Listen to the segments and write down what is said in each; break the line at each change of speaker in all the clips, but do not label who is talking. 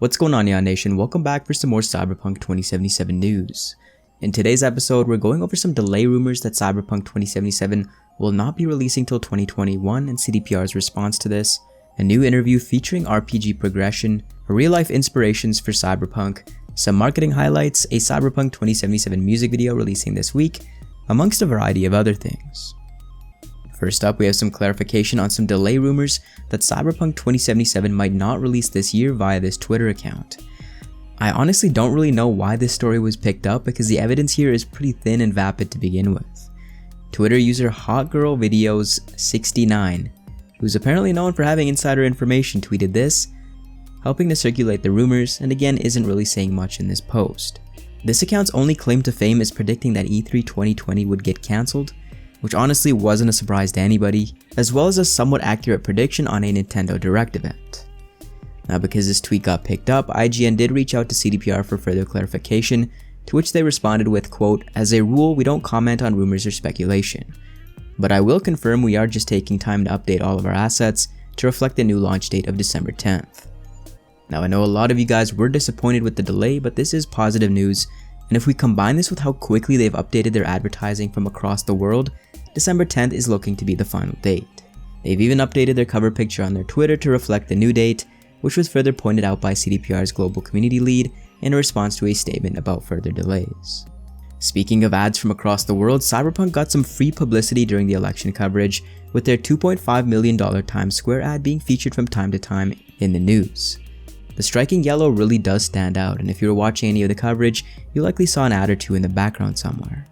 What's going on, Neon Nation? Welcome back for some more Cyberpunk 2077 news. In today's episode, we're going over some delay rumors that Cyberpunk 2077 will not be releasing till 2021 and CDPR's response to this, a new interview featuring RPG progression, real-life inspirations for Cyberpunk, some marketing highlights, a Cyberpunk 2077 music video releasing this week, amongst a variety of other things. First up, we have some clarification on some delay rumors that Cyberpunk 2077 might not release this year via this Twitter account. I honestly don't really know why this story was picked up because the evidence here is pretty thin and vapid to begin with. Twitter user HotGirlVideos69, who's apparently known for having insider information, tweeted this, helping to circulate the rumors, and again isn't really saying much in this post. This account's only claim to fame is predicting that E3 2020 would get cancelled, which honestly wasn't a surprise to anybody, as well as a somewhat accurate prediction on a Nintendo Direct event. Now, because this tweet got picked up, IGN did reach out to CDPR for further clarification, to which they responded with, quote, "As a rule, we don't comment on rumors or speculation, but I will confirm we are just taking time to update all of our assets to reflect the new launch date of December 10th. Now, I know a lot of you guys were disappointed with the delay, but this is positive news, and if we combine this with how quickly they've updated their advertising from across the world, December 10th is looking to be the final date. They've even updated their cover picture on their Twitter to reflect the new date, which was further pointed out by CDPR's global community lead in response to a statement about further delays. Speaking of ads from across the world, Cyberpunk got some free publicity during the election coverage, with their $2.5 million Times Square ad being featured from time to time in the news. The striking yellow really does stand out, and if you were watching any of the coverage, you likely saw an ad or two in the background somewhere.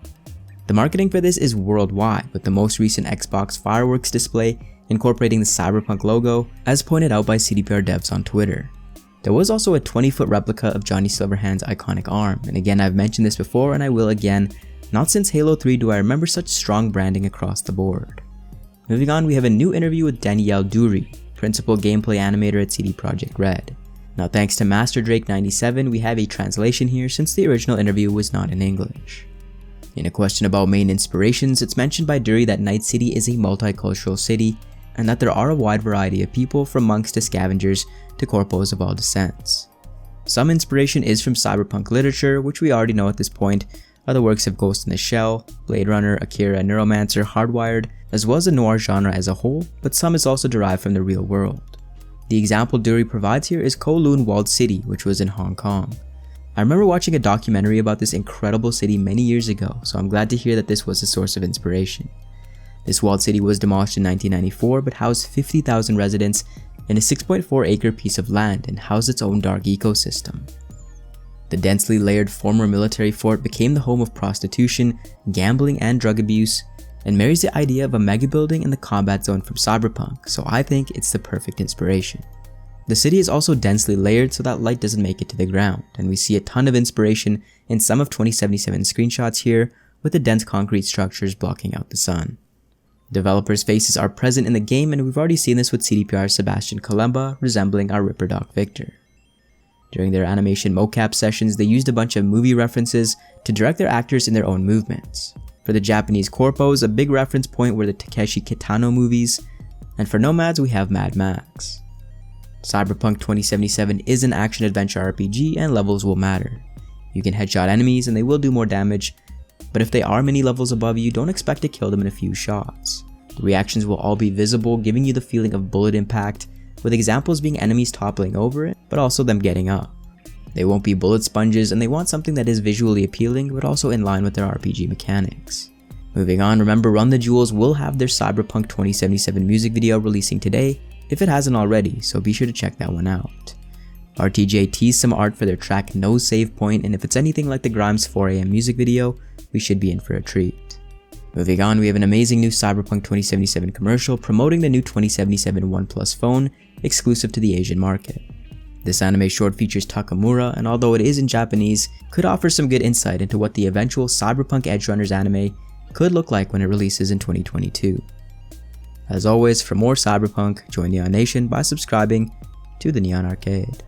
The marketing for this is worldwide, with the most recent Xbox fireworks display incorporating the Cyberpunk logo, as pointed out by CDPR devs on Twitter. There was also a 20-foot replica of Johnny Silverhand's iconic arm, and again I've mentioned this before and I will again, not since Halo 3 do I remember such strong branding across the board. Moving on, we have a new interview with Danielle Dury, principal gameplay animator at CD Projekt Red. Now, thanks to Master Drake 97, we have a translation here since the original interview was not in English. In a question about main inspirations, it's mentioned by Dury that Night City is a multicultural city, and that there are a wide variety of people from monks to scavengers to corpos of all descents. Some inspiration is from cyberpunk literature, which we already know at this point, are the works of Ghost in the Shell, Blade Runner, Akira, Neuromancer, Hardwired, as well as the noir genre as a whole, but some is also derived from the real world. The example Dury provides here is Kowloon Walled City, which was in Hong Kong. I remember watching a documentary about this incredible city many years ago, so I'm glad to hear that this was a source of inspiration. This walled city was demolished in 1994 but housed 50,000 residents in a 6.4-acre piece of land and housed its own dark ecosystem. The densely layered former military fort became the home of prostitution, gambling, and drug abuse, and marries the idea of a mega building and the combat zone from Cyberpunk, so I think it's the perfect inspiration. The city is also densely layered so that light doesn't make it to the ground, and we see a ton of inspiration in some of 2077's screenshots here, with the dense concrete structures blocking out the sun. Developers' faces are present in the game, and we've already seen this with CDPR's Sebastian Kalemba resembling our Ripper Doc Victor. During their animation mocap sessions, they used a bunch of movie references to direct their actors in their own movements. For the Japanese corpos, a big reference point were the Takeshi Kitano movies, and for nomads we have Mad Max. Cyberpunk 2077 is an action-adventure RPG and levels will matter. You can headshot enemies and they will do more damage, but if they are many levels above you, don't expect to kill them in a few shots. The reactions will all be visible, giving you the feeling of bullet impact, with examples being enemies toppling over it, but also them getting up. They won't be bullet sponges, and they want something that is visually appealing, but also in line with their RPG mechanics. Moving on, remember Run the Jewels will have their Cyberpunk 2077 music video releasing today, if it hasn't already, so be sure to check that one out. RTJ teased some art for their track No Save Point, and if it's anything like the Grimes 4 AM music video, we should be in for a treat. Moving on, we have an amazing new Cyberpunk 2077 commercial promoting the new 2077 OnePlus phone exclusive to the Asian market. This anime short features Takamura, and although it is in Japanese, could offer some good insight into what the eventual Cyberpunk Edgerunners anime could look like when it releases in 2022. As always, for more Cyberpunk, join Neon Nation by subscribing to the Neon Arcade.